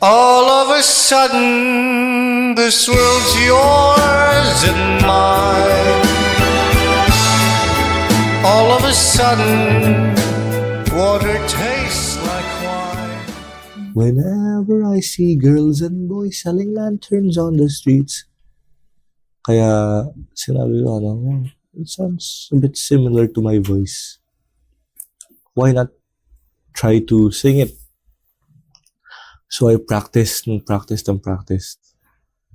All of a sudden, this world's yours and mine. All of a sudden, water tastes like wine. Whenever I see girls and boys selling lanterns on the streets. Kaya sinabi ko, it sounds a bit similar to my voice. Why not try to sing it? So I practiced and practiced and practiced.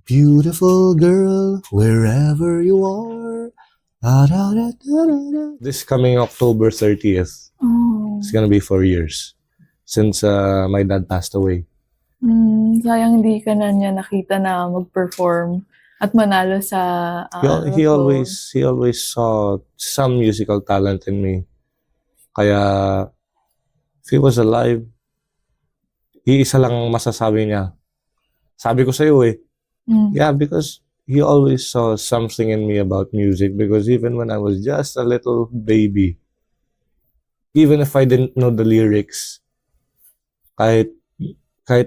Beautiful girl, wherever you are. Da, da, da, da, da. This coming October 30th, it's gonna be 4 years since my dad passed away. Sayang hindi ka na niya nakita na mag-perform at manalo sa He always saw some musical talent in me. Kaya if he was alive, iisa lang masasabi niya. Sabi ko sa'yo yeah, because he always saw something in me about music, because even when I was just a little baby, even if I didn't know the lyrics, kahit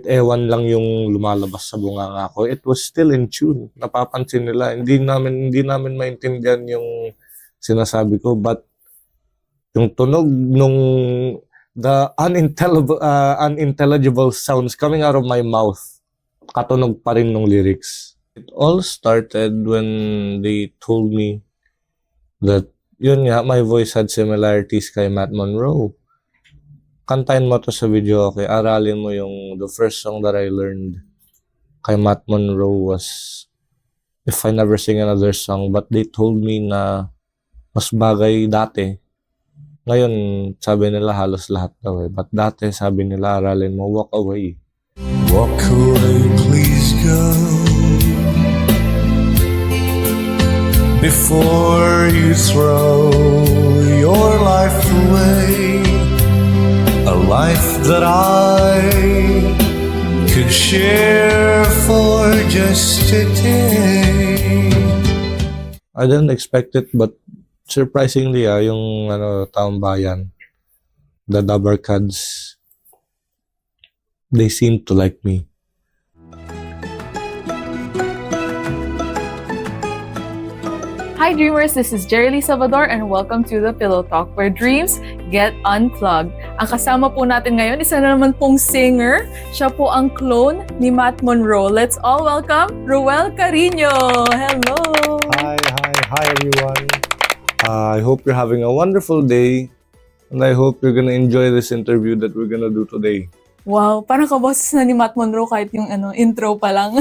ewan lang yung lumalabas sa bunganga ko, it was still in tune. Napapansin nila. Hindi namin maintindihan yung sinasabi ko, but yung tunog the unintelligible sounds coming out of my mouth, katunog pa rin nung lyrics. It all started when they told me that, yun nga, my voice had similarities kay Matt Monro. Kantahin mo to sa video, okay? Aralin mo the first song that I learned kay Matt Monro was If I Never Sing Another Song, but they told me na mas bagay dati. Ngayon, sabi nila halos lahat daw But dati, sabi nila, aralin mo, Walk Away. Walk away, please go, before you throw your life away. A life that I could share for just a day. I didn't expect it, but surprisingly, yung taong bayan, the Dabarkads, they seem to like me. Hi Dreamers, this is Jerry Salvador and welcome to the Pillow Talk, where dreams get unplugged. Ang kasama po natin ngayon, isa na naman pong singer. Siya po ang clone ni Matt Monro. Let's all welcome Rouelle Cariño. Hello! Hi everyone. I hope you're having a wonderful day, and I hope you're gonna enjoy this interview that we're gonna do today. Wow, parang kaboses na ni Matt Monro kahit yung intro pa lang.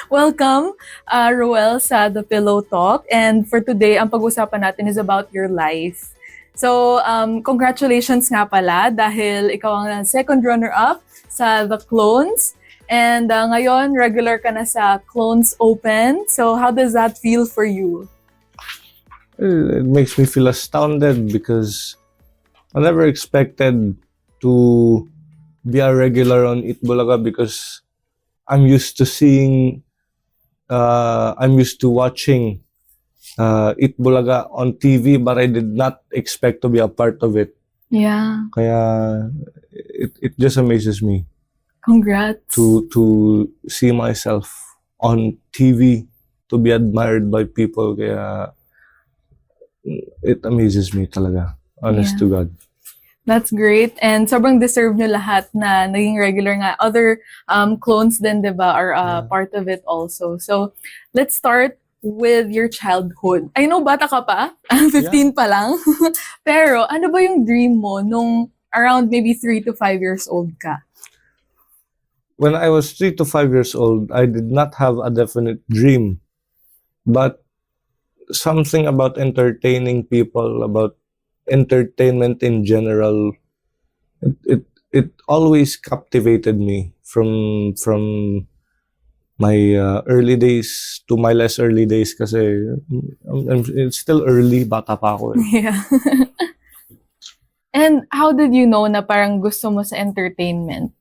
Welcome, Roel, sa The Pillow Talk. And for today, ang pag-usapan natin is about your life. So, congratulations nga pala dahil ikaw ang second runner-up sa The Clones. And ngayon, regular ka na sa Clones Open. So, how does that feel for you? It makes me feel astounded because I never expected to be a regular on Eat Bulaga, because I'm used to watching Eat Bulaga on TV, but I did not expect to be a part of it. Yeah. Kaya it just amazes me. Congrats. To see myself on TV, to be admired by people, kaya it amazes me talaga. Honest to God. That's great. And sobrang deserve nyo lahat na naging regular nga. Other clones din, di ba, are part of it also. So, let's start with your childhood. I know, bata ka pa. 15 pa lang. Pero, ano ba yung dream mo nung around maybe 3 to 5 years old ka? When I was 3 to 5 years old, I did not have a definite dream. But something about entertaining people, about entertainment in general, it always captivated me from my early days to my less early days, kasi it's still early, bata pa ako. Yeah. And how did you know na parang gusto mo sa entertainment?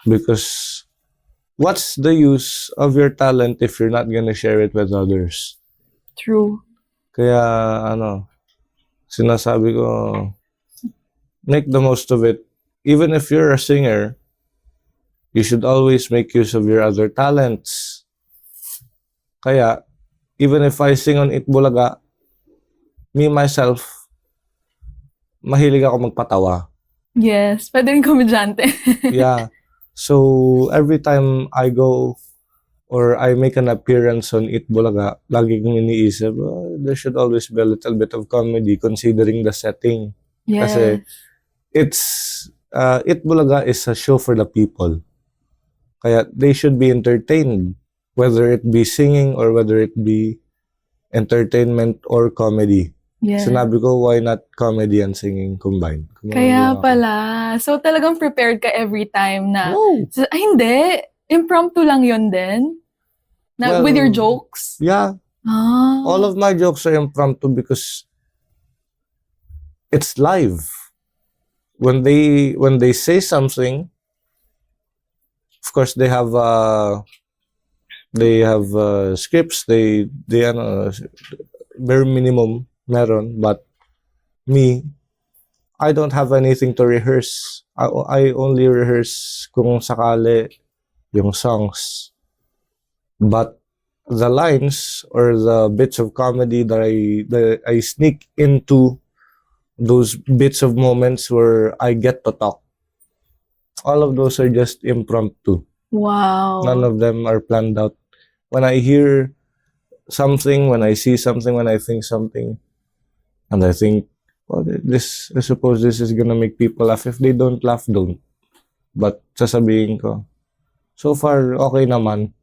Because what's the use of your talent if you're not gonna share it with others? True. Kaya sinasabi ko, make the most of it. Even if you're a singer, You should always make use of your other talents. Kaya, even if I sing on Itbulaga, me myself, mahilig ako magpatawa. Yes, pwede rin komedyante. Yeah. So, every time I go or I make an appearance on Itbulaga, lagi kong iniisip, there should always be a little bit of comedy considering the setting. Kasi, Itbulaga is a show for the people. Kaya, they should be entertained. Whether it be singing or whether it be entertainment or comedy. Yeah. Sinabi ko, why not comedy and singing combined? Kaya pala. So, talagang prepared ka every time na... No. Ay, hindi. Impromptu lang yun din? Na, Well, with your jokes? Yeah. Ah. All of my jokes are impromptu because it's live. When they say something, of course they have scripts. They bare minimum meron, but me, I don't have anything to rehearse. I only rehearse kung sakali yung songs. But the lines or the bits of comedy that I sneak into those bits of moments where I get to talk, all of those are just impromptu. Wow. None of them are planned out. When I hear something, when I see something, when I think something, and I think, well, I suppose this is gonna make people laugh. If they don't laugh, don't. But sasabihin ko, so far, okay naman.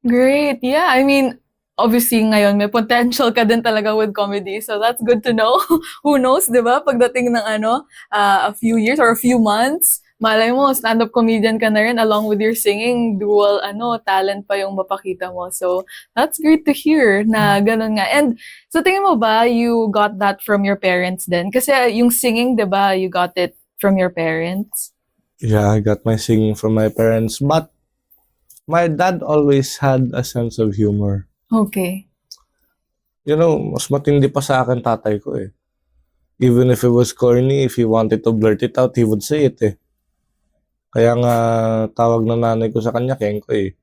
Great. Yeah, I mean, obviously ngayon may potential ka din talaga with comedy. So that's good to know. Who knows, 'di ba? Pagdating ng a few years or a few months, malay mo stand-up comedian ka na rin along with your singing, dual talent pa yung mapakita mo. So that's great to hear na ganun nga. And so tingin mo ba you got that from your parents din? Kasi yung singing, 'di ba, you got it from your parents? Yeah, I got my singing from my parents, but my dad always had a sense of humor. Okay. You know, mas matindi pa sa akin tatay ko eh. Even if it was corny, if he wanted to blurt it out, he would say it eh. Kaya nga tawag ng nanay ko sa kanya, Kengko eh.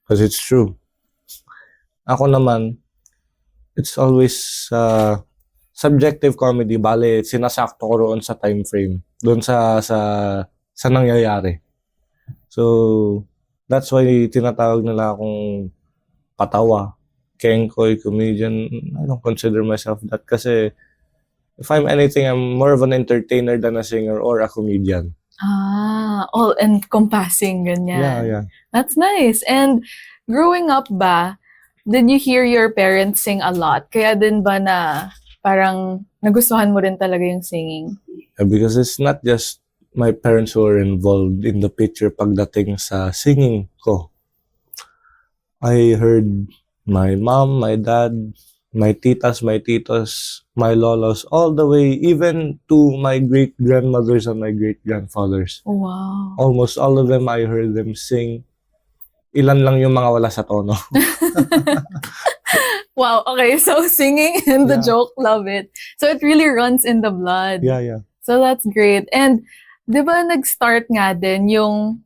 Because it's true. Ako naman, it's always subjective comedy. Bale, sinasakto ko roon sa time frame. Doon sa nangyayari. So, that's why tinatawag nila akong patawa. Kengkoy, comedian. I don't consider myself that kasi if I'm anything, I'm more of an entertainer than a singer or a comedian. All encompassing, ganyan. Yeah. That's nice. And growing up ba, did you hear your parents sing a lot? Kaya din ba na parang nagustuhan mo rin talaga yung singing? Because it's not just my parents who are involved in the picture pagdating sa singing ko. I heard my mom, my dad, my titas, my titos, my lolos, all the way even to my great-grandmothers and my great-grandfathers. Wow. Almost all of them, I heard them sing. Ilan lang yung mga wala sa tono. Wow, okay. So singing and the Yeah. joke, love it. So it really runs in the blood. Yeah. So that's great. And di ba nag-start nga din yung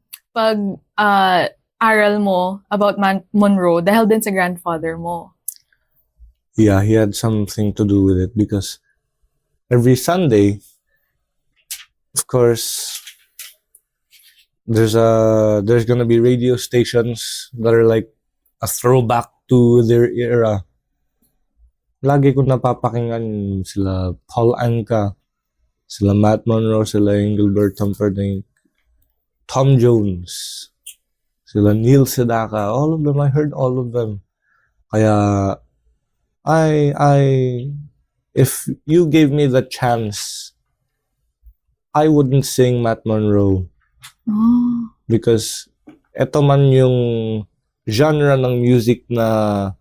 aral mo about Matt Monro dahil din sa grandfather mo? Yeah, he had something to do with it because every Sunday, of course, there's gonna be radio stations that are like a throwback to their era. Lagi ko napapakinggan sila Paul Anka, sila Matt Monro, sila Engelbert Humperdinck, Tom Jones, sila Neil Sedaka, all of them. I heard all of them. Kaya if you gave me the chance, I wouldn't sing Matt Monro. Oh. Because eto man yung genre ng music na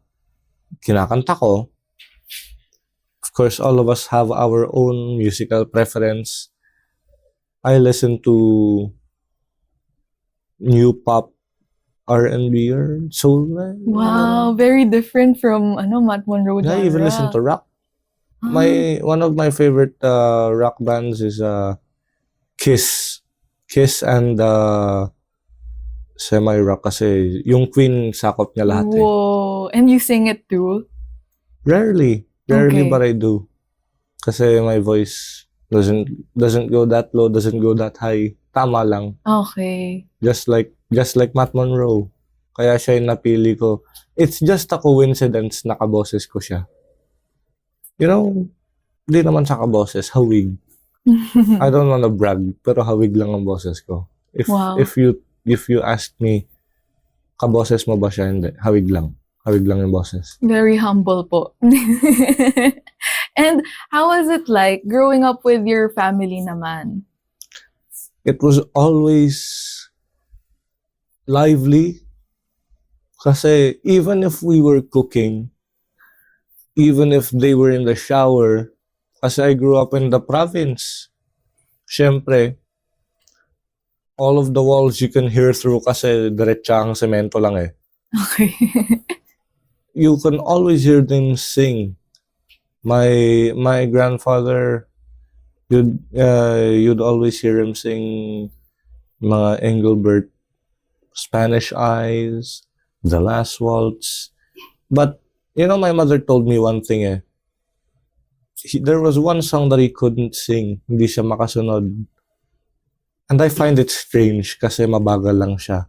kinakanta ko. Of course, all of us have our own musical preference. I listen to new pop, R&B or soul. Wow, very different from Matt Monro genre. I even listen to rock. One of my favorite rock bands is Kiss and semi-rock kasi yung Queen sakop niya lahat eh. Whoa. And you sing it too? Rarely Okay. but I do. Kasi my voice doesn't go that low, doesn't go that high. Tama lang. Okay. Just like Matt Monro. Kaya siya yung napili ko. It's just a coincidence na kaboses ko siya. You know, di naman sa kaboses, hawig. I don't wanna brag, pero hawig lang ang boses ko. Wow. If you ask me, kaboses mo ba siya? Hindi. Hawig lang. Hawig lang yung boses. Very humble po. And how was it like growing up with your family naman? It was always lively. Kasi even if we were cooking, even if they were in the shower, kasi I grew up in the province, syempre, all of the walls you can hear through kasi diretsahang semento lang eh. Okay. You can always hear them sing. My grandfather, you'd always hear him sing mga Engelbert, Spanish Eyes, The Last Waltz. But, you know, my mother told me one thing eh. There was one song that he couldn't sing. Hindi siya makasunod. And I find it strange kasi mabagal lang siya.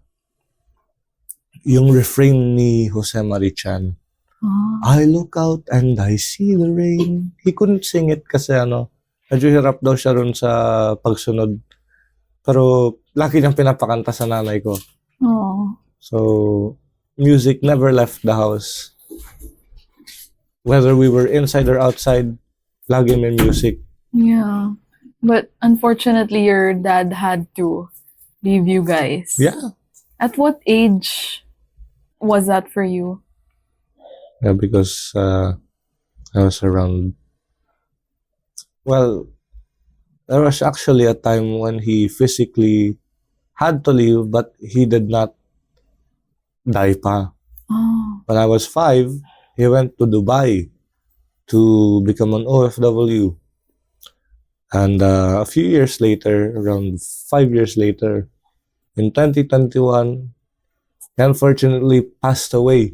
Yung refrain ni Jose Marichan. Oh. I look out and I see the rain. He couldn't sing it kasi medyo hirap daw siya ron sa pagsunod. Pero lagi niyang pinapakanta sa nanay ko. Oh. So, music never left the house. Whether we were inside or outside, lagi may music. Yeah. But unfortunately, your dad had to leave you guys. Yeah. At what age was that for you? Yeah, because I was around. Well, there was actually a time when he physically had to leave, but he did not die pa. Oh. When I was 5, he went to Dubai to become an OFW. And a few years later, around 5 years later, in 2021, he unfortunately passed away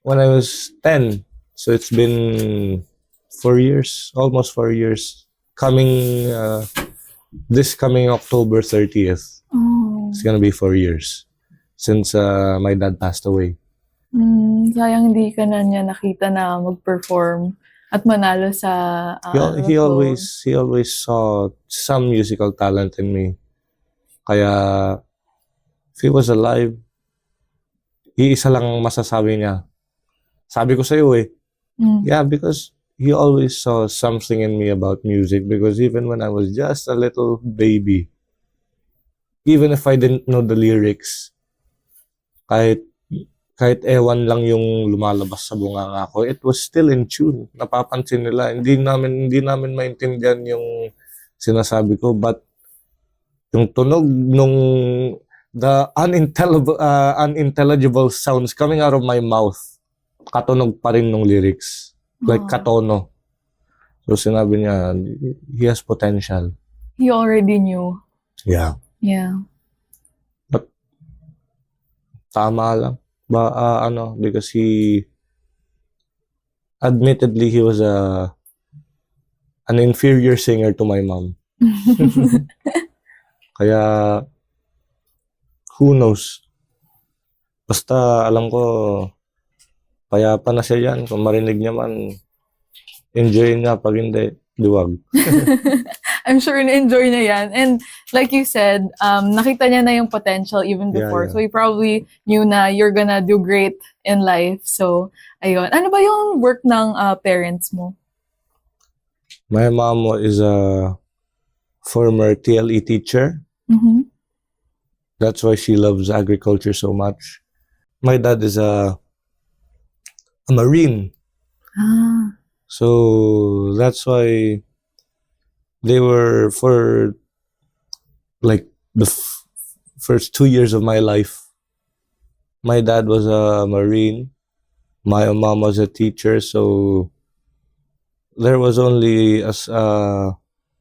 when I was 10. So it's been 4 years, almost 4 years. This coming October 30th, Oh. it's gonna be 4 years since my dad passed away. Sayang hindi ka na niya nakita na mag-perform at manalo sa He Roel. always saw some musical talent in me. Kaya if he was alive, iisa lang ang masasabi niya. Sabi ko sa'yo eh. Yeah, because he always saw something in me about music. Because even when I was just a little baby, even if I didn't know the lyrics, kahit ewan lang yung lumalabas sa bunganga ko, it was still in tune. Napapansin nila. Hindi namin maintindihan yung sinasabi ko, but yung tunog the unintelligible sounds coming out of my mouth, katunog pa rin nung lyrics. Like katono. So sinabi niya, he has potential. He already knew. Yeah. Yeah. But tama lang. Because he admittedly he was an inferior singer to my mom. Kaya who knows? Basta alam ko payapa na siya yan. Kung marinig niya man, enjoy niya. Pag hindi, duwag. I'm sure na-enjoy niya yan. And like you said, nakita niya na yung potential even before. Yeah. So he probably knew na you're gonna do great in life. So, ayun. Ano ba yung work ng parents mo? My mom is a former TLE teacher. Mm-hmm. That's why she loves agriculture so much. My dad is a Marine. Ah. So that's why they were for like the first 2 years of my life. My dad was a Marine. My mom was a teacher. So there was only a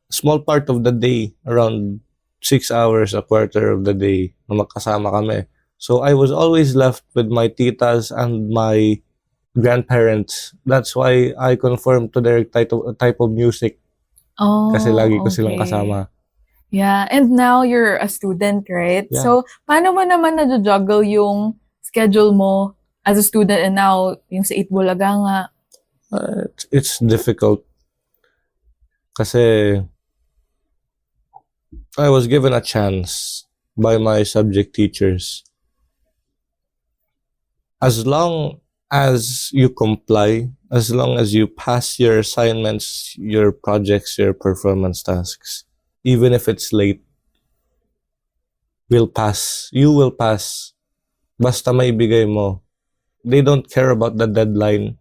small part of the day, around 6 hours, a quarter of the day, na magkasama kami. So I was always left with my titas and my grandparents. That's why I conform to their type of music kasi lagi ko Oh, silang okay. kasama. Yeah, and now you're a student, right? Yeah. So, paano mo naman na-juggle yung schedule mo as a student and now yung sa Itbulaga nga? It's difficult kasi I was given a chance by my subject teachers. As long as you comply, as long as you pass your assignments, your projects, your performance tasks, even if it's late, will pass. You will pass. Basta maibigay mo. They don't care about the deadline.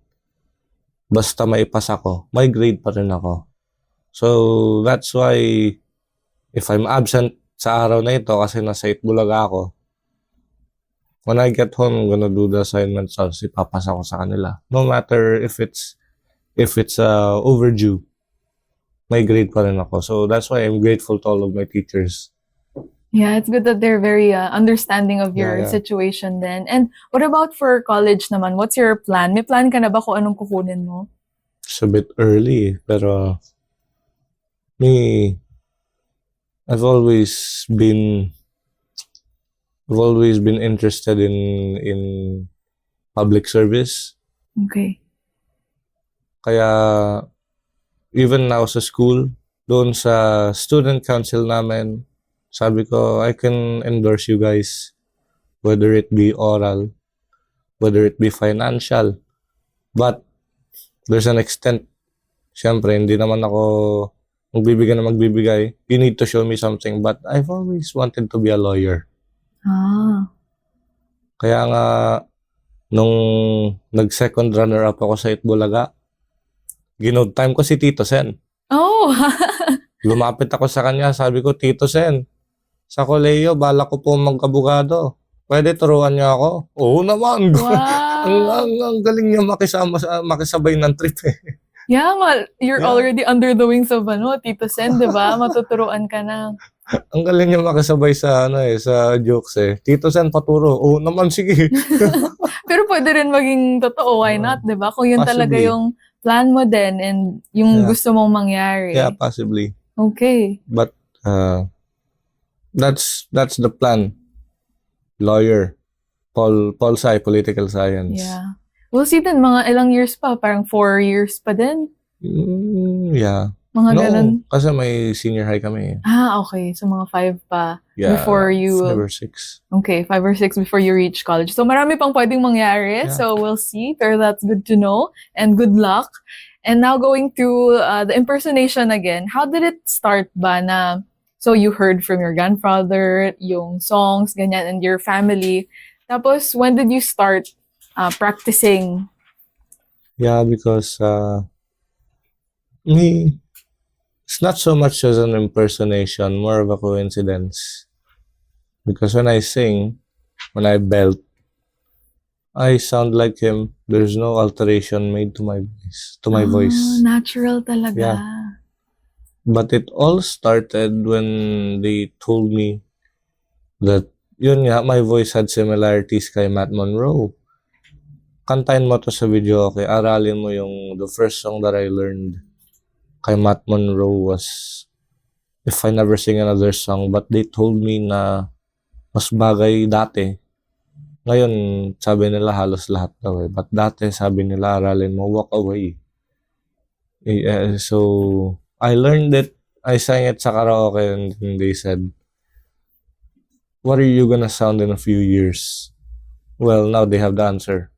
Basta maipas ako, may grade pa rin ako. So, that's why if I'm absent sa araw na ito kasi nasa Itbulaga ako, when I get home, I'm gonna do the assignments tapos ipapasa ko sa kanila. No matter if it's overdue, may grade pa rin ako. So, that's why I'm grateful to all of my teachers. Yeah, it's good that they're very understanding of your Yeah, yeah. situation then. And what about for college naman? What's your plan? May plan ka na ba kung anong kukunin mo? It's a bit early, pero me, I've always been interested in public service. Okay. Kaya even now sa school, doon sa student council namin, sabi ko, I can endorse you guys, whether it be oral, whether it be financial. But there's an extent. Siyempre, hindi naman ako magbibigay na magbibigay. You need to show me something. But I've always wanted to be a lawyer. Ah. Kaya nga, nung nag-second runner-up ako sa Itbulaga, ginood time ko si Tito Sen. Oh! Lumapit ako sa kanya, sabi ko, Tito Sen, sa koleyo, balak ko po mag-abogado. Pwede turuan niyo ako? Oo naman. Wow! ang galing niya makisabay ng trip eh. Yeah, you're Yeah. already under the wings of Tito Sen, di ba? Matuturuan ka na. Ang galing niya makisabay sa sa jokes eh. Tito Sen, paturo. Oo naman, sige. Pero pwede rin maging totoo, why not, di ba? Kung yun talaga Possibly. yung plan mo din and yung Yeah. gusto mong mangyari. Yeah, possibly. Okay. But that's the plan. Lawyer. Pol Sci, political science. Yeah. We'll see din, mga ilang years pa, parang 4 years pa din. Yeah. Mga No, ganun. kasi may senior high kami. Ah, okay. So mga 5 pa Yeah, before you... 5 or 6. Okay, 5 or 6 before you reach college. So marami pang pwedeng mangyari. Yeah. So we'll see. Pero that's good to know. And good luck. And now going to the impersonation again. How did it start ba na... So you heard from your grandfather, yung songs, ganyan, and your family. Tapos, when did you start practicing? Yeah, because me, it's not so much as an impersonation, more of a coincidence. Because when I sing, when I belt, I sound like him. There's no alteration made to my voice. Natural talaga. Yeah. But it all started when they told me that yun nga, my voice had similarities kay Matt Monro. Kantahin mo to sa video, okay? Aralin mo yung the first song that I learned kay Matt Monro was If I Never Sing Another Song, but they told me na mas bagay dati. Ngayon, sabi nila halos lahat daw eh. But dati, sabi nila aralin mo, Walk Away. So, I learned it. I sang it sa karaoke and they said, what are you gonna sound in a few years? Well, now they have the answer.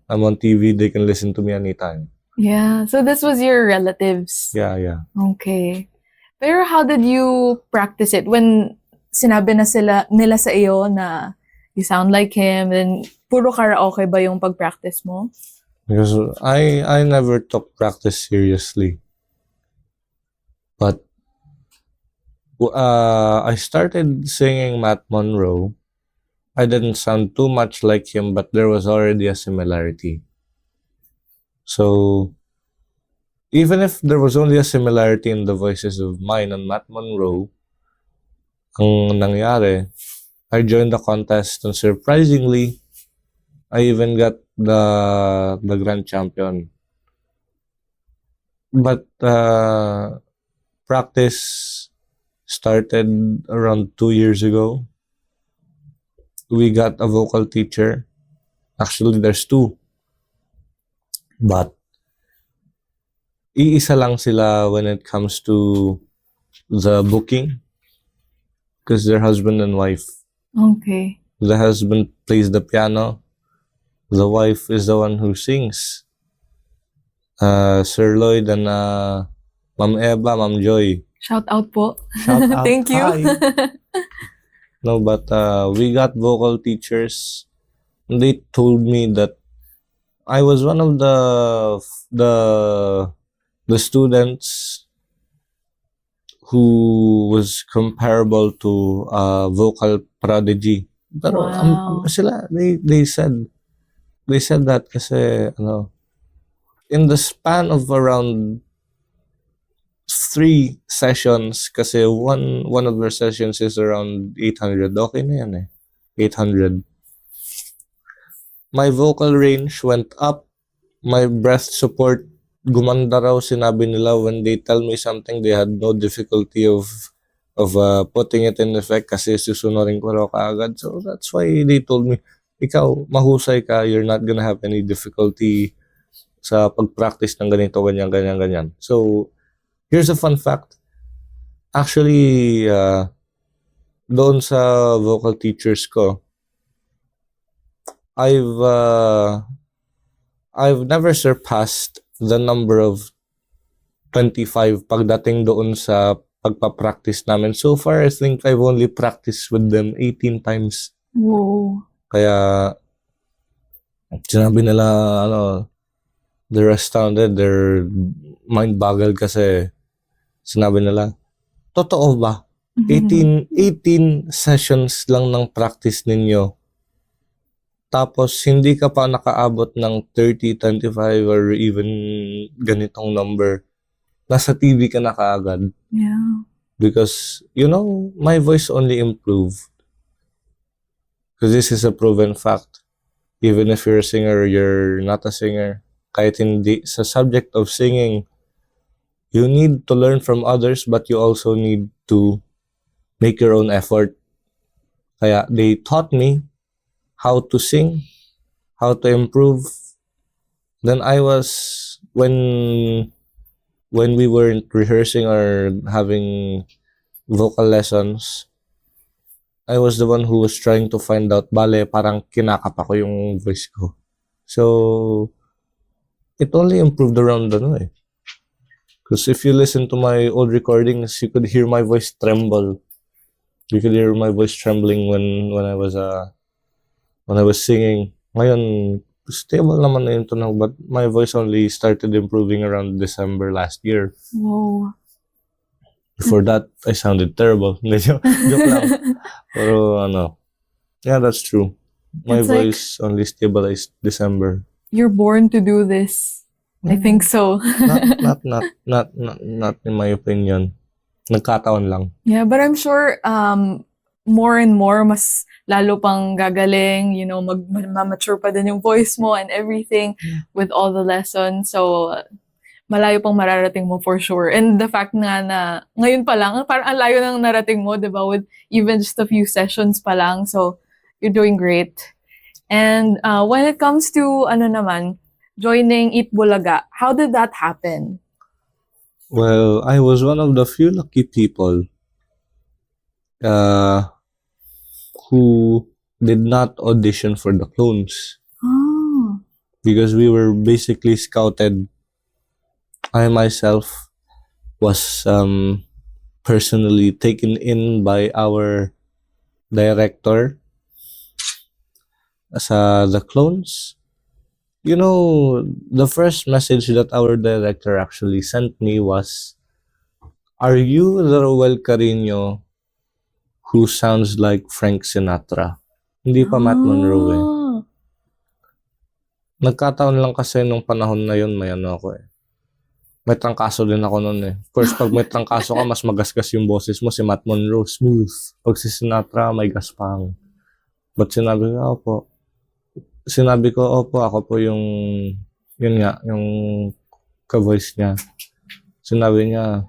I'm on TV, they can listen to me anytime. Yeah. So this was your relatives. Yeah, yeah. Okay. Pero how did you practice it? When sinabi na nila sa iyo na you sound like him, then puro karaoke ba yung pag-practice mo? Because I never took practice seriously. But I started singing Matt Monro. I didn't sound too much like him, but there was already a similarity. So, even if there was only a similarity in the voices of mine and Matt Monro, ang nangyari, I joined the contest, and surprisingly, I even got the grand champion. But practice started around 2 years ago. We got a vocal teacher. Actually, there's two. But iisa lang sila when it comes to the booking, because they're husband and wife. Okay. The husband plays the piano. The wife is the one who sings. Sir Lloyd and Ma'am Eva, Ma'am Joy. Shout out po. Shout out. Thank you. Hi. No, but we got vocal teachers. They told me that I was one of the students who was comparable to a vocal prodigy. Pero Wow. they said that kasi in the span of around 3 sessions, kasi one of their sessions is around 800. Okay na yan 800. My vocal range went up. My breath support gumanda raw, sinabi nila. When they tell me something, they had no difficulty of putting it in effect kasi susunurin ko raw kaagad. So that's why they told me, ikaw, mahusay ka, you're not gonna have any difficulty sa pag-practice ng ganito, ganyan. So, here's a fun fact. Actually, doon sa vocal teachers ko, I've never surpassed the number of 25 pagdating doon sa pagpa-practice namin. So far, I think I've only practiced with them 18 times. Whoa. Kaya, sinabi nila, they're astounded, they're mind-boggled kasi sinabi nila, totoo ba? 18 sessions lang ng practice ninyo. Tapos, hindi ka pa nakaabot ng 30, 25, or even ganitong number. Nasa TV ka na kaagad. Yeah. Because, my voice only improved. Because this is a proven fact. Even if you're a singer or you're not a singer, kahit hindi sa subject of singing, you need to learn from others, but you also need to make your own effort. Kaya, they taught me how to sing, how to improve. Then when we weren't rehearsing or having vocal lessons, I was the one who was trying to find out, parang kinakapa ko yung voice ko. So, it only improved around because if you listen to my old recordings, you could hear my voice tremble. You could hear my voice trembling when I was singing. Ngayon, stable naman na yung tunog, but my voice only started improving around December last year. Whoa. Before that, I sounded terrible. Joke lang. Pero yeah, that's true. My It's like- voice only stabilized December. You're born to do this. I think so. Not in my opinion. Nagkataon lang. Yeah, but I'm sure more and more, mas lalo pang gagaling, mag-mature pa din yung voice mo and everything with all the lessons. So, malayo pang mararating mo for sure. And the fact na ngayon pa lang, parang ang layo nang narating mo, di ba? With even just a few sessions pa lang. So, you're doing great. And when it comes to, joining Eat Bulaga, how did that happen? Well, I was one of the few lucky people who did not audition for the clones. Oh. Because we were basically scouted. I myself was personally taken in by our director sa the clones. The first message that our director actually sent me was, "Are you the Rouelle Cariño who sounds like Frank Sinatra?" Hindi pa Matt Monro Oh. Nagkataon lang kasi nung panahon na yun, may ako May trangkaso din ako noon Of course, pag may trangkaso ka, mas magasgas yung boses mo. Si Matt Monro, smooth. Pag si Sinatra, may gaspang. But sinabi ko, opo, ako po yung, yun nga, yung ka-voice niya. Sinabi niya,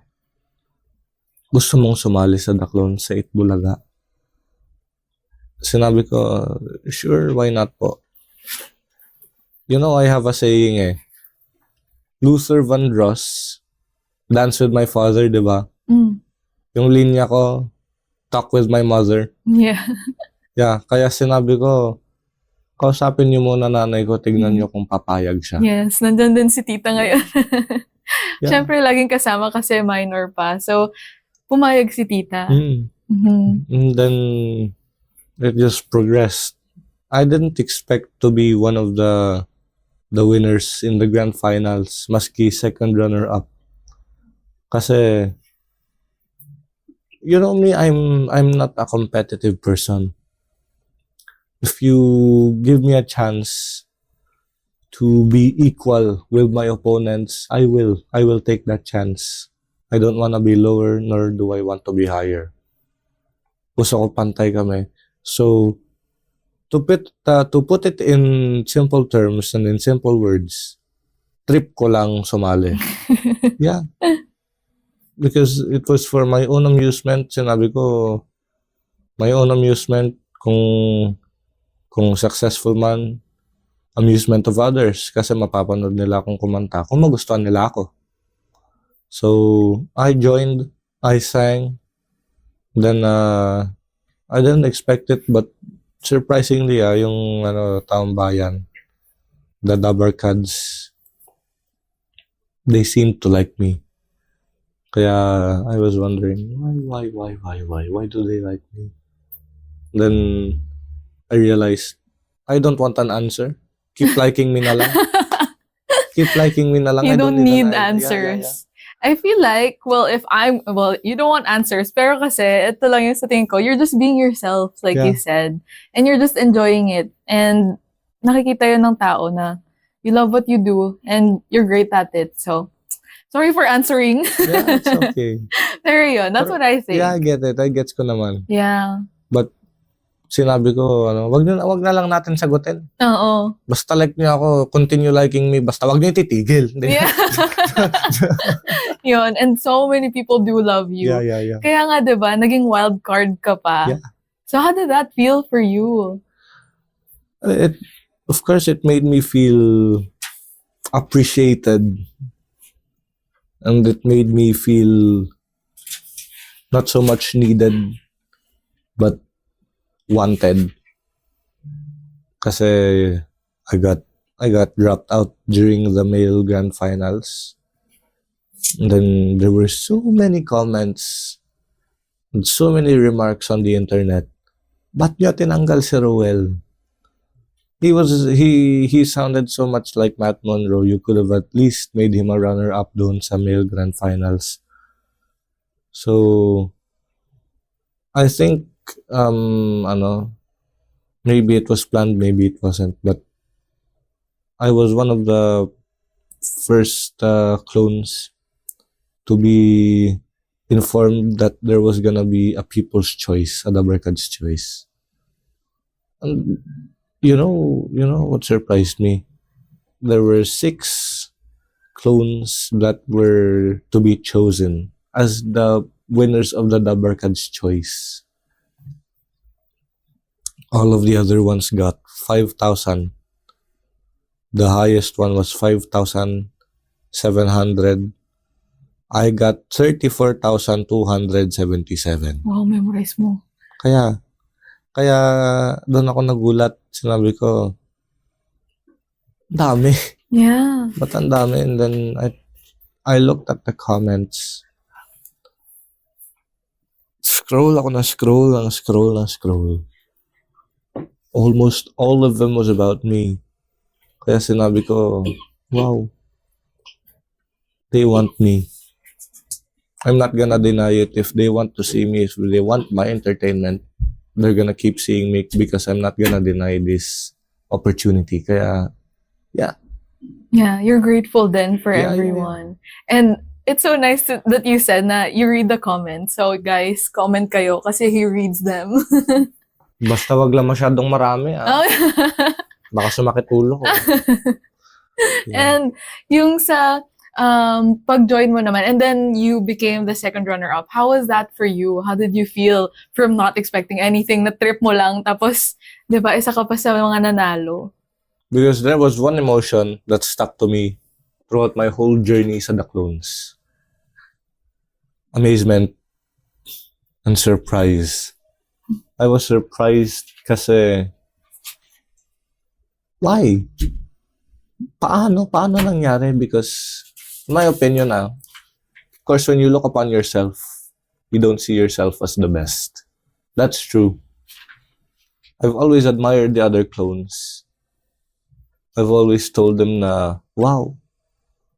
gusto mong sumali sa The Clone sa Itbulaga? Sinabi ko, sure, why not po? You know, I have a saying Luther Vandross, Dance with My Father, di ba? Yung linya ko, Talk with My Mother. Yeah. Yeah, kaya sinabi ko, kausapin niyo muna nanay ko, tignan niyo kung papayag siya. Yes, nandyan din si tita ngayon. Yeah. Siyempre, laging kasama kasi minor pa. So, pumayag si tita. And then, it just progressed. I didn't expect to be one of the winners in the grand finals, maski second runner-up. Kasi, you know me, I'm not a competitive person. If you give me a chance to be equal with my opponents, I will take that chance. I don't want to be lower, nor do I want to be higher. Gusto ko pantay kami. So, to put it in simple terms and in simple words, trip ko lang sumali. Yeah. Because it was for my own amusement. Sinabi ko, my own amusement, kung successful man, amusement of others. Kasi mapapanood nila akong kumanta. Kung magustuhan nila ako. So, I joined, I sang. Then, I didn't expect it, but surprisingly, yung taong bayan, the Dabarkads, they seemed to like me. Kaya I was wondering, why do they like me? Then I realized, I don't want an answer. Keep liking me na lang. Keep liking me na lang. You I don't need an answers. Yeah. I feel like, you don't want answers, pero kasi, ito lang yung sa tingin ko, you're just being yourself, like you said. And you're just enjoying it. And nakikita yun ng tao na you love what you do, and you're great at it. So, sorry for answering. Yeah, it's okay. Pero yun, that's what I think. Yeah, I get it. I gets ko naman. Yeah. But, sinabi ko, wag na lang natin sagutin. Oo. Basta like niyo ako, continue liking me, basta wag niyo titigil. Yeah. Yun, and so many people do love you. Yeah. Kaya nga, diba, naging wild card ka pa. Yeah. So how did that feel for you? Of course, it made me feel appreciated. And it made me feel not so much needed, but wanted. Kasi I got dropped out during the male grand finals. And then there were so many comments and so many remarks on the internet. Ba't niya tinanggal si Roel? He sounded so much like Matt Monro. You could have at least made him a runner-up doon sa male grand finals. So I think maybe it was planned, maybe it wasn't, but I was one of the first clones to be informed that there was gonna be a people's choice, a Dabarkads choice. And you know what surprised me? There were 6 clones that were to be chosen as the winners of the Dabarkads choice. All of the other ones got 5,000. The highest one was 5,700. I got 34,277. Wow, memorize mo. Kaya doon ako nagulat. Sinabi ko, dami. Yeah. Ba't ang dami? And then I looked at the comments. Scroll. Almost all of them was about me. Kaya sinabi ko, wow, they want me. I'm not gonna deny it. If they want to see me, if they want my entertainment, they're gonna keep seeing me because I'm not gonna deny this opportunity. Kaya, yeah. Yeah, you're grateful then for Yeah. everyone. And it's so nice that you said na you read the comments. So guys, comment kayo kasi he reads them. Basta wag lang masyadong marami, Oh. Baka sumakit ulo ko. Yeah. And yung sa pag-join mo naman, and then you became the second runner-up. How was that for you? How did you feel from not expecting anything? Na trip mo lang, tapos, di ba, isa ka pa sa mga nanalo? Because there was one emotion that stuck to me throughout my whole journey sa The Clones. Amazement and surprise. I was surprised kasi why? Paano nangyari? Because in my opinion, of course, when you look upon yourself, you don't see yourself as the best. That's true. I've always admired the other clones. I've always told them na, wow,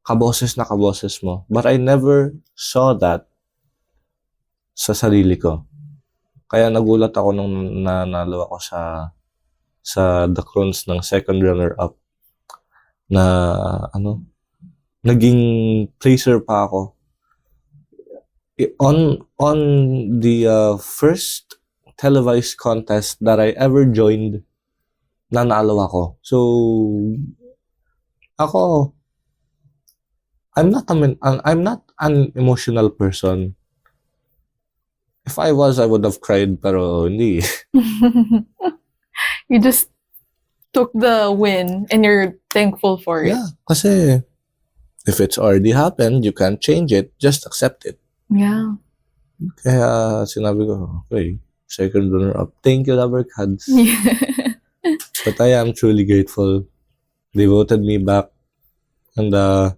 kaboses na kaboses mo. But I never saw that sa sarili ko. Kaya nagulat ako nung nanalo ako sa The Clones ng second runner-up na naging placer pa ako. On the first televised contest that I ever joined, nanalo ako. So ako, I'm not an emotional person. If I was, I would have cried, pero hindi. You just took the win and you're thankful for it. Yeah, kasi if it's already happened, you can't change it. Just accept it. Yeah. Kaya sinabi ko, okay, second runner-up. Thank you, Dabarkads. But I am truly grateful. They voted me back, and I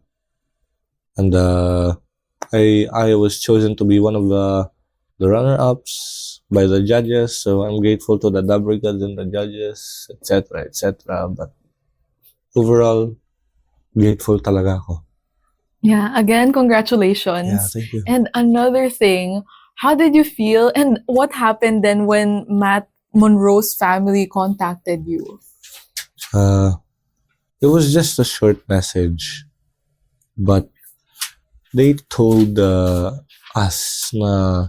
was chosen to be one of the runner-ups by the judges. So I'm grateful to the Dabarkads and the judges, etc., etc. But overall, grateful talaga ako. Yeah, again, congratulations. Yeah, thank you. And another thing, how did you feel and what happened then when Matt Monro's family contacted you? It was just a short message, but they told us na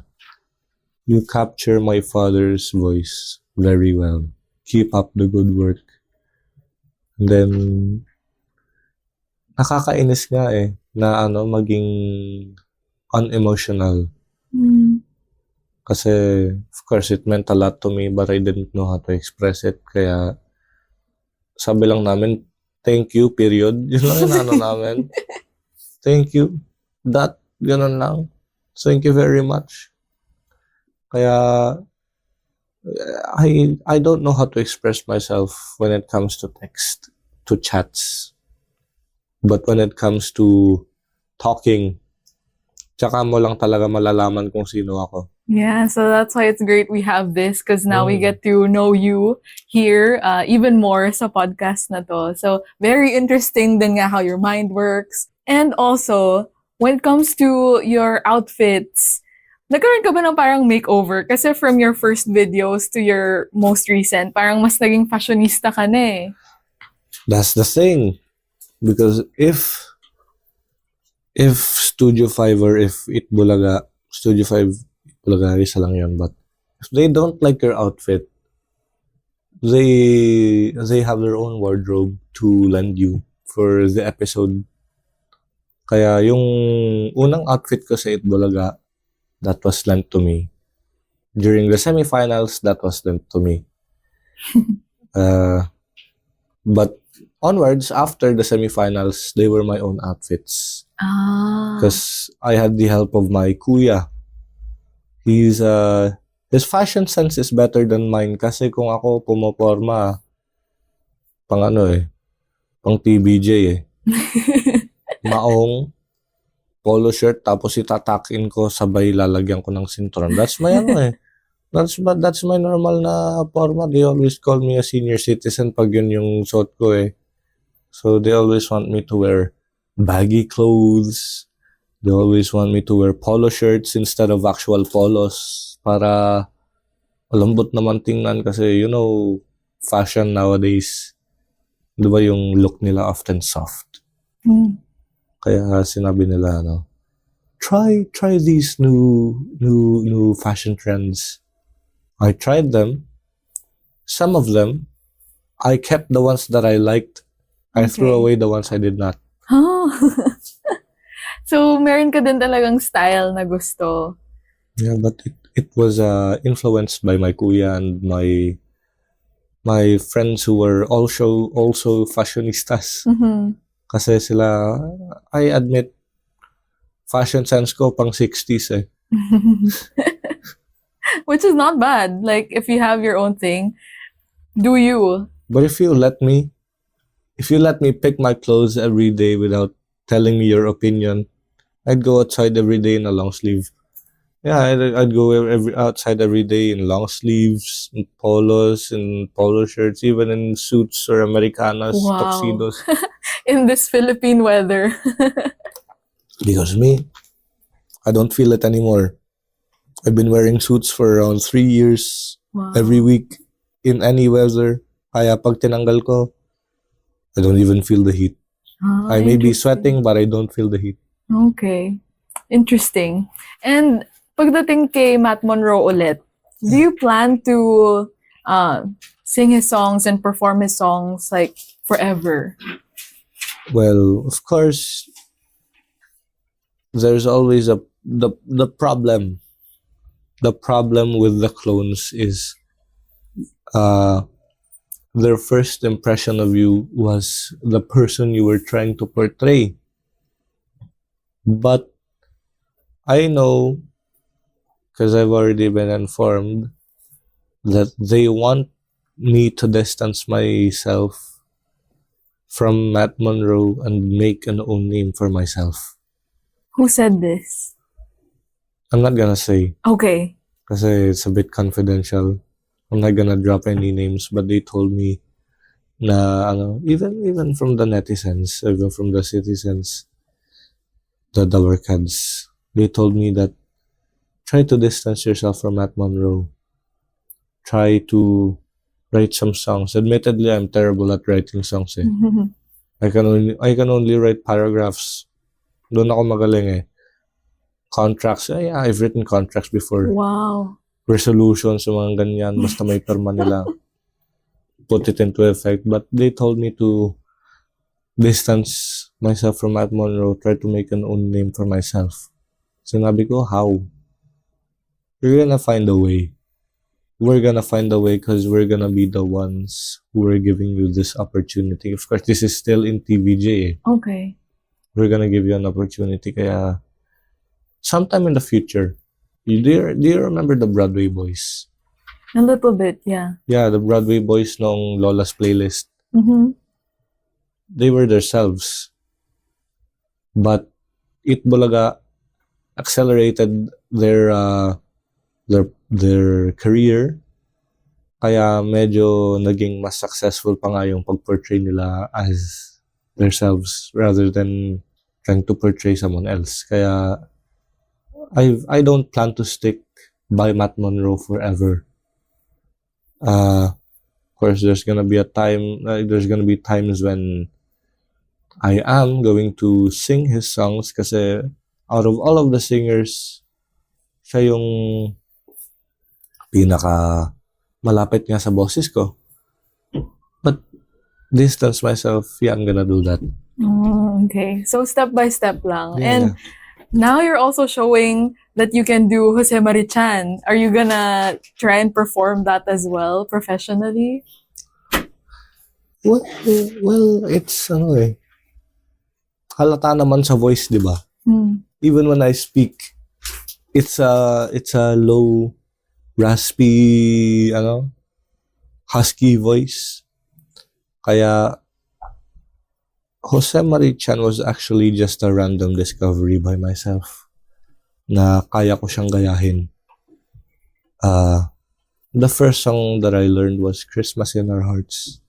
you capture my father's voice very well. Keep up the good work. And then, nakakainis nga na maging unemotional. Kasi, of course, it meant a lot to me, but I didn't know how to express it. Kaya, sabi lang namin, thank you, period. Yun lang yung namin. Thank you. Ganun lang. Thank you very much. Kaya, I don't know how to express myself when it comes to text, to chats. But when it comes to talking, tsaka mo lang talaga malalaman kung sino ako. Yeah, so that's why it's great we have this because now we get to know you here even more sa podcast na to. So very interesting din nga how your mind works. And also, when it comes to your outfits, nagkaroon ka ba ng parang makeover? Kasi from your first videos to your most recent, parang mas naging fashionista ka na That's the thing. Because if Studio 5 or if Itbulaga, Studio 5, Itbulaga, isa lang yun. But if they don't like your outfit, they have their own wardrobe to lend you for the episode. Kaya yung unang outfit ko sa Itbulaga, that was lent to me. During the semifinals, that was lent to me. But onwards, after the semifinals, they were my own outfits. Because I had the help of my kuya. His fashion sense is better than mine. Kasi kung ako pumoporma, pang TBJ maong, polo shirt, tapos itatakin ko, sabay lalagyan ko ng sinturon. That's my That's my normal na forma. They always call me a senior citizen pag yun yung suot ko So they always want me to wear baggy clothes. They always want me to wear polo shirts instead of actual polos para malambot naman tingnan kasi fashion nowadays, di ba yung look nila often soft. Kaya sinabi nila try these new fashion trends. I tried them some of them, I kept the ones that I liked. I threw Okay. away the ones I did not. Oh. So, meron ka din talagang style na gusto. Yeah, but it was influenced by my kuya and my friends who were also fashionistas. Mhm. Kasi sila, I admit, fashion sense ko pang 60s eh. Which is not bad. Like, if you have your own thing, do you? But if you let me pick my clothes every day without telling me your opinion, I'd go outside every day in a long sleeve. Yeah, I'd go outside every day in long sleeves, in polos, in polo shirts, even in suits or Americanas, Wow. tuxedos. In this Philippine weather. Because me, I don't feel it anymore. I've been wearing suits for around 3 years, Wow. every week, in any weather. Kaya pag tinanggal ko, I don't even feel the heat. Ah, I may be interesting. sweating, but I don't feel the heat. Okay. Interesting. And pagdating kay Matt Monro ulit, do you plan to sing his songs and perform his songs like forever? Well, of course, there's always the problem. The problem with the clones is their first impression of you was the person you were trying to portray. But I know, because I've already been informed, that they want me to distance myself from Matt Monro and make an own name for myself. Who said this? I'm not gonna say, Okay. kasi it's a bit confidential. I'm not gonna drop any names, but they told me na even from the netizens, even from the citizens, the Dabarkads, they told me that try to distance yourself from Matt Monro. Try to write some songs. Admittedly, I'm terrible at writing songs eh. I can only write paragraphs. Doon ako magaling eh. Contracts, yeah, I've written contracts before. Wow. Resolutions, yung mga ganyan, basta may perma nila. Put it into effect. But they told me to distance myself from Matt Monro, try to make an own name for myself. Sinabi ko, how? You're gonna find a way. We're gonna find a way because we're gonna be the ones who are giving you this opportunity. Of course, this is still in TVJ eh. Okay. We're gonna give you an opportunity. Kaya, sometime in the future, do you remember the Broadway Boys? A little bit, yeah. Yeah, the Broadway Boys nung Lola's Playlist. Mm-hmm. They were themselves. But It Bulaga accelerated their career. Kaya medyo naging mas successful pa nga yung pag-portray nila as themselves rather than trying to portray someone else. Kaya I don't plan to stick by Matt Monro forever. Of course, there's gonna be times when I am going to sing his songs kasi out of all of the singers, siya yung pinaka malapit nga sa boses ko. But distance myself, yeah, I'm gonna do that. Oh, okay. So step by step lang. Yeah, And yeah. now you're also showing that you can do Jose Marichan. Are you gonna try and perform that as well professionally? Well, it's halata naman sa voice, di ba? Even when I speak, it's a low, raspy, husky voice. Kaya Jose Marichan was actually just a random discovery by myself na kaya ko siyang gayahin. The first song that I learned was Christmas in Our Hearts.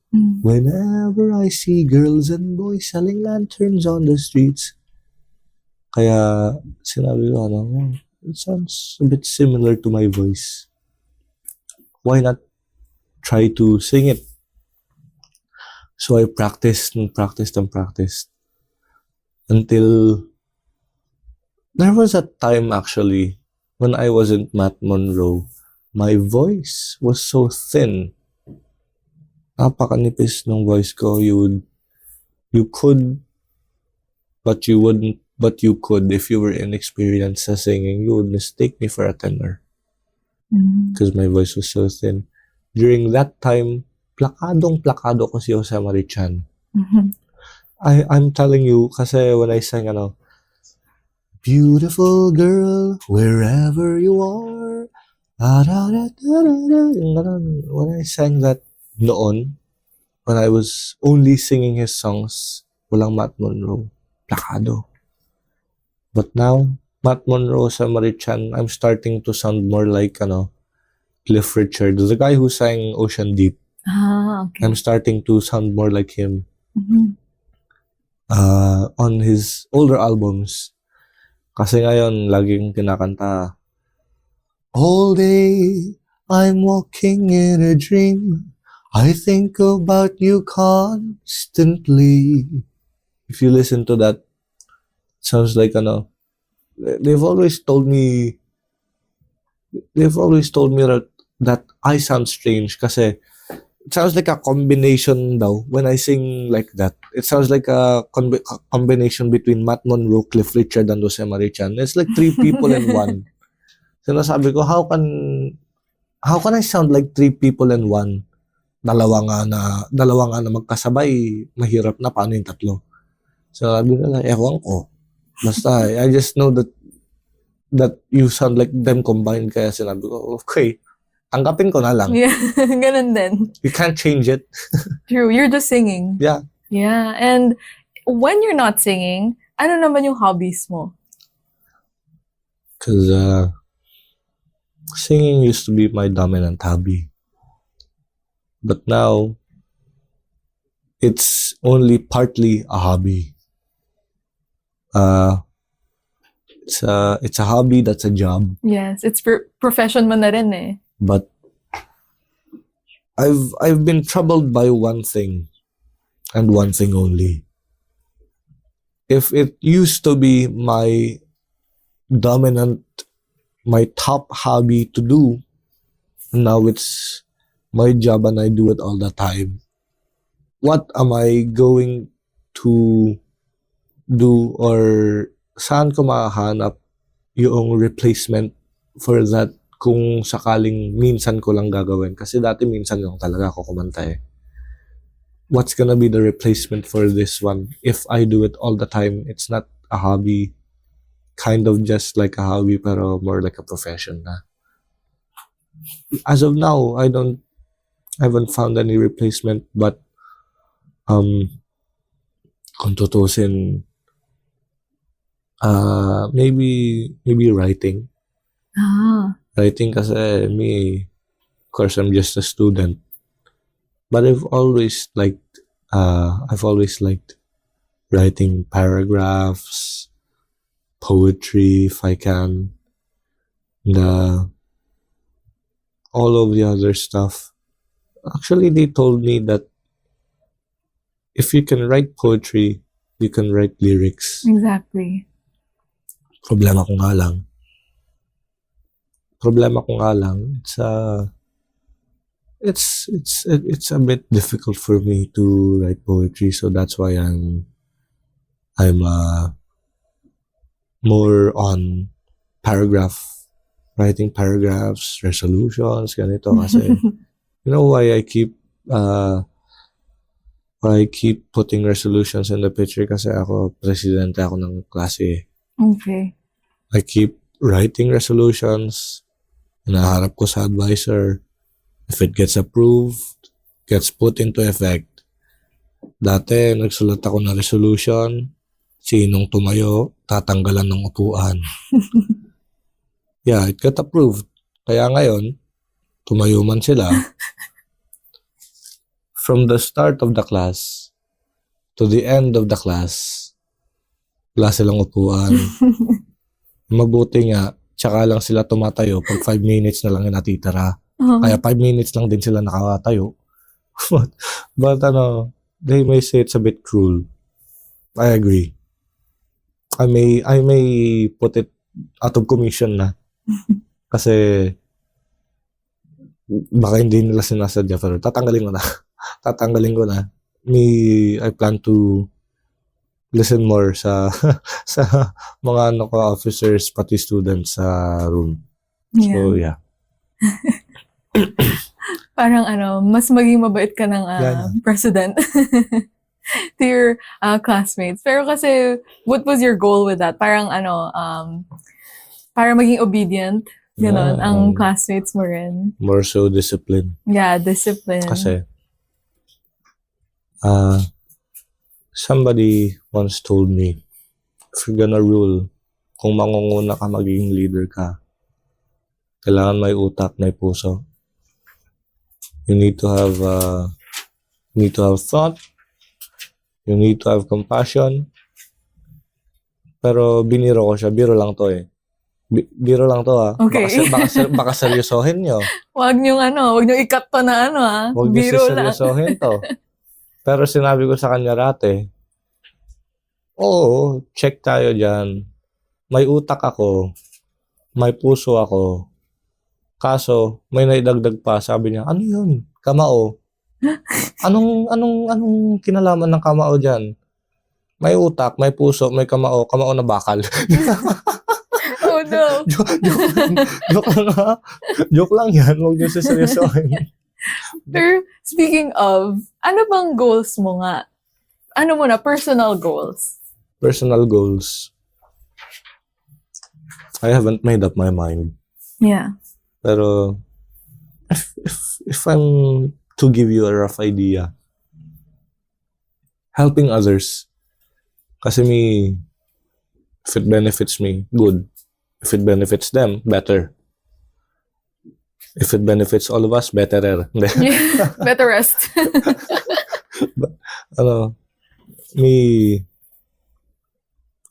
Whenever I see girls and boys selling lanterns on the streets. Kaya sinabi ko, it sounds a bit similar to my voice. Why not try to sing it? So I practiced and practiced and practiced until there was a time actually when I wasn't Matt Monro. My voice was so thin napakanipis ng voice ko. You could, but you wouldn't, but you could if you were inexperienced sa singing. You would mistake me for a tenor because my voice was so thin. During that time, plakado ko si Jose Marichan. I'm telling you, kasi when I sang, beautiful girl, wherever you are, when I sang that noon, when I was only singing his songs, walang Matt Monro, plakado. But now, Matt Monro sa Marichan, I'm starting to sound more like, Cliff Richard, the guy who sang Ocean Deep. Okay. I'm starting to sound more like him. On his older albums. Kasi ngayon, laging kinakanta, all day, I'm walking in a dream. I think about you constantly. If you listen to that, sounds like, they've always told me that I sound strange kasi it sounds like a combination daw when I sing like that. It sounds like a combination between Matt Monro, Cliff Richard, and Jose Marichan. It's like three people in one. So nasabi ko, how can I sound like three people in one? Dalawa nga na magkasabay, mahirap na, paano yung tatlo? So sabi nila, ewan ko. Basta, I just know that you sound like them combined, kaya sinabi ko, okay, tanggapin ko na lang. Yeah, ganun din. You can't change it. True, you're just singing. Yeah. Yeah, and when you're not singing, ano naman yung hobbies mo? Because singing used to be my dominant hobby. But now, it's only partly a hobby. It's a hobby that's a job. Yes, it's profession mo na rin eh. But I've been troubled by one thing, and one thing only. If it used to be my top hobby to do, now it's my job and I do it all the time. What am I going to do, or saan ko mahanap yung replacement for that kung sakaling minsan ko lang gagawin? Kasi dati minsan lang talaga ako kumanta eh. What's gonna be the replacement for this one if I do it all the time? It's not a hobby, kind of just like a hobby, pero more like a profession na. As of now, I haven't found any replacement, but kung tutusin, maybe writing. Writing kasi me, of course, I'm just a student. But I've always liked writing paragraphs, poetry, if I can, and all of the other stuff. Actually, they told me that if you can write poetry, you can write lyrics. Exactly. Problema ko nga lang, it's a bit difficult for me to write poetry, so that's why I'm more on writing paragraphs, resolutions, ganito kasi you know why I keep putting resolutions in the picture, kasi ako presidente ako ng klase. Okay. I keep writing resolutions, hinaharap ko sa advisor. If it gets approved, gets put into effect. Dati, nagsulat ako ng resolution, sinong tumayo, tatanggalan ng upuan. Yeah, it got approved. Kaya ngayon, tumayo man sila. From the start of the class to the end of the class, wala silang upuan. Mabuti nga, tsaka lang sila tumatayo pag 5 minutes na lang yung natitira. Kaya 5 minutes lang din sila nakatayo. But they may say it's a bit cruel. I agree. I may put it out of commission na. Kasi baka hindi nila sinasadya, pero tatanggalin tatanggalin ko na. I plan to listen more sa sa mga officers pati students sa room. So, yeah. Parang mas maging mabait ka ng president to your classmates. Pero kasi, what was your goal with that? Parang para maging obedient, gano'n, ang classmates mo rin. More so discipline. Yeah, discipline. Kasi, somebody once told me, if you're gonna rule, kung mangunguna ka, magiging leader ka, kailangan may utak, may puso. You need to have thought. You need to have compassion. Pero biniro ko siya. Biro lang to eh. Biro lang to ha. Okay. Baka seryosohin nyo. Wag niyong ikat to na Huwag nyo biro lang. seryosohin to. Pero sinabi ko sa kanya dati, oo, check tayo dyan. May utak ako. May puso ako. Kaso, may naidagdag pa. Sabi niya, ano yun? Kamao. Anong kinalaman ng kamao dyan? May utak, may puso, may kamao. Kamao na bakal. Oh no. Joke lang ha. Joke lang yan. Huwag niyo seryosohin. Pero, speaking of, ano bang goals mo nga? Ano mo na, personal goals? Personal goals. I haven't made up my mind. Yeah. Pero, if I'm to give you a rough idea, helping others. Kasi if it benefits me, good. If it benefits them, better. If it benefits all of us, betterer. Yeah, better rest. But, I've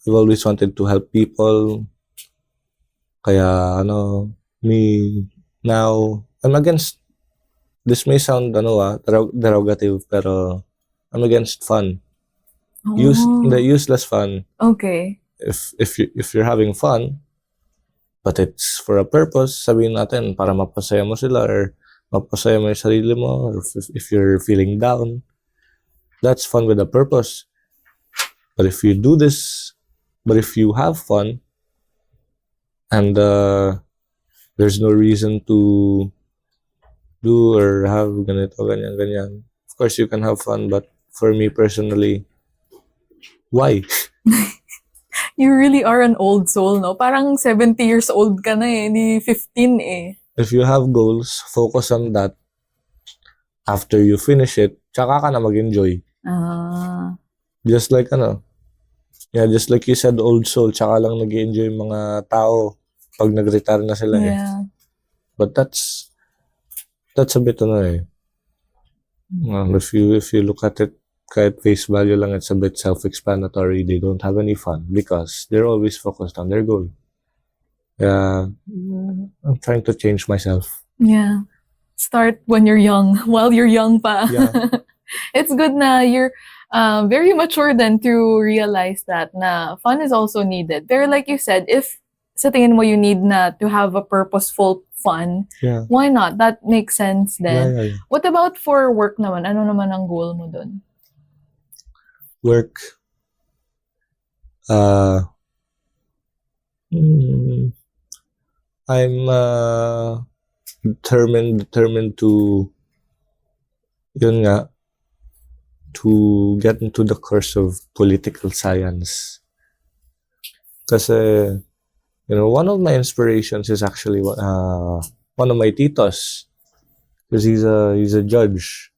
always wanted to help people. Kaya, now, I'm against, this may sound, derogative, pero I'm against fun. The useless fun. Okay. If you're having fun, but it's for a purpose, sabihin natin, para mapasaya mo sila, or mapasaya mo yung sarili mo, or if you're feeling down, that's fun with a purpose. But if you have fun, and there's no reason to do or have ganito, ganyan. Of course, you can have fun, but for me personally, why? You really are an old soul, no? Parang 70 years old ka na eh, hindi 15 eh. If you have goals, focus on that. After you finish it, tsaka ka na mag-enjoy. Just like just like you said, old soul, tsaka lang nag-enjoy yung mga tao pag nag-retire na sila eh. Yeah. But that's a bit if you look at it kahit face value lang, it's a bit self-explanatory. They don't have any fun because they're always focused on their goal. I'm trying to change myself. Yeah. Start when you're young, while you're young pa. Yeah. It's good na you're very mature then to realize that na fun is also needed. Pero like you said, if sa tingin mo you need na to have a purposeful fun, why not? That makes sense then. Yeah. What about for work naman? Ano naman ang goal mo dun? Work. I'm determined to to get into the course of political science. Kasi one of my inspirations is actually one of my titos, because he's a judge.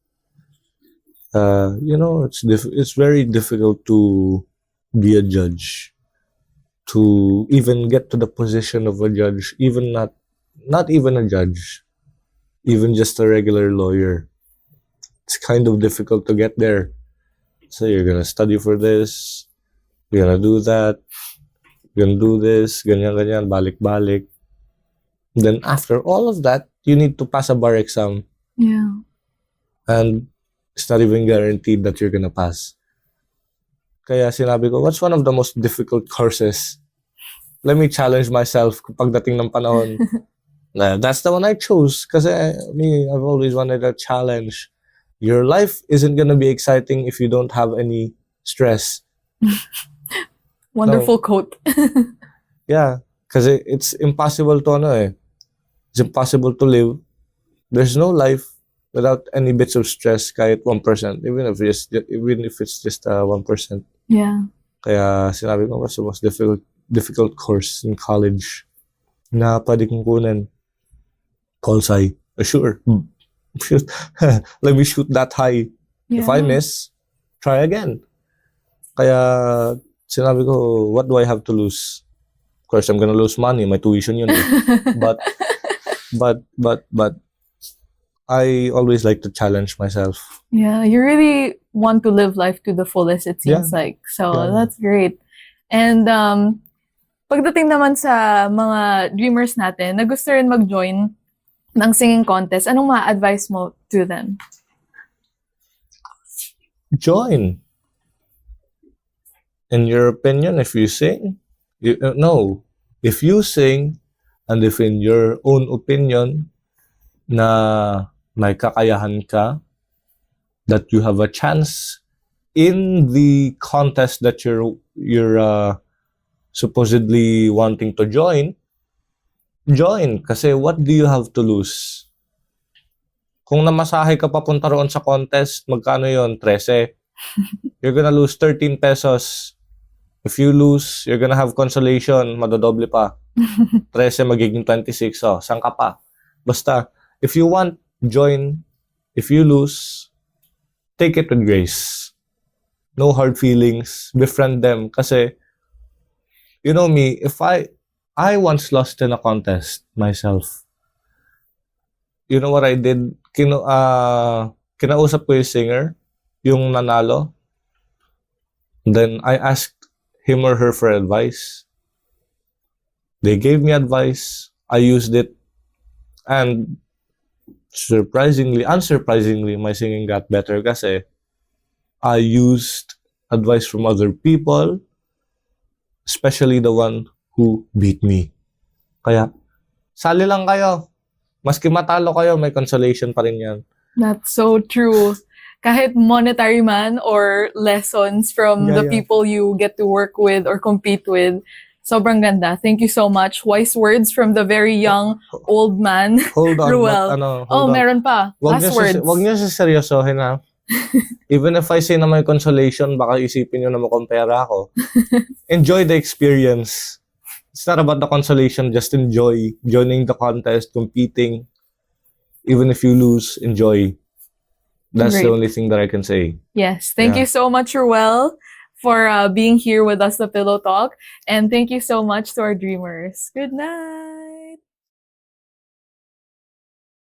It's very difficult to be a judge, to even get to the position of a judge, even not even a judge, even just a regular lawyer. It's kind of difficult to get there. So you're gonna study for this, you're gonna do that, you're gonna do this, ganyan, balik-balik. Then after all of that, you need to pass a bar exam. Yeah. And it's not even guaranteed that you're gonna pass. Kaya sinabi ko, what's one of the most difficult courses? Let me challenge myself pagdating ng panahon. That's the one I chose. Kasi I've always wanted a challenge. your life isn't gonna be exciting if you don't have any stress. Wonderful quote. Yeah, because it's impossible to it's impossible to live. There's no life without any bits of stress, kahit 1%, even if it's just 1%. Yeah. Kaya sinabi ko, what's the most difficult course in college na pwede kong kunin? Call sci. Sure. Let me shoot that high. Yeah. If I miss, try again. Kaya sinabi ko, what do I have to lose? Of course, I'm gonna lose money. My tuition yun. But I always like to challenge myself. Yeah, you really want to live life to the fullest, it seems Yeah. like. So, Yeah. that's great. And pagdating naman sa mga dreamers natin na gusto rin mag-join ng singing contest, anong ma-advise mo to them? Join. In your opinion, if you sing, no. If you sing, and if in your own opinion na may kakayahan ka, that you have a chance in the contest that you're supposedly wanting to join, kasi what do you have to lose? Kung namasahe ka papunta roon sa contest, magkano yon? 13. You're gonna lose 13 pesos. If you lose, you're gonna have consolation, madodoble pa. 13 magiging 26. Oh, saan ka pa? Basta, if you want, join. If you lose, take it with grace. No hard feelings. Befriend them. Kasi, you know me, if I once lost in a contest myself. You know what I did? Kinausap ko yung singer, yung nanalo. Then I asked him or her for advice. They gave me advice. I used it. And unsurprisingly, my singing got better kasi I used advice from other people, especially the one who beat me. Kaya, sali lang kayo. Maski matalo kayo, may consolation pa rin yan. That's so true. Kahit monetary man or lessons from the people you get to work with or compete with, sobrang ganda. Thank you so much. Wise words from the very young old man, Hold on. Ruel. Hold on. Meron pa. Last words. Wag niyo seryosohin ha. Even if I say na may consolation, baka isipin niyo na makompera ako. Enjoy the experience. It's not about the consolation, just enjoy. Joining the contest, competing. Even if you lose, enjoy. That's Great. the only thing that I can say. Yes. Thank you so much, Roel, for being here with us, the Pillow Talk. And thank you so much to our dreamers. Good night.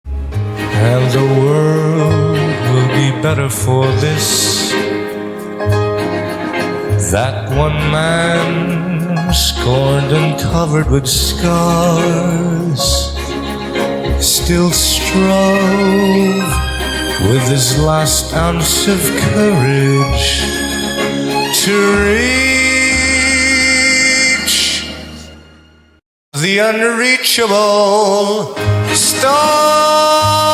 And the world will be better for this. That one man, scorned and covered with scars, still strove with his last ounce of courage to reach the unreachable star.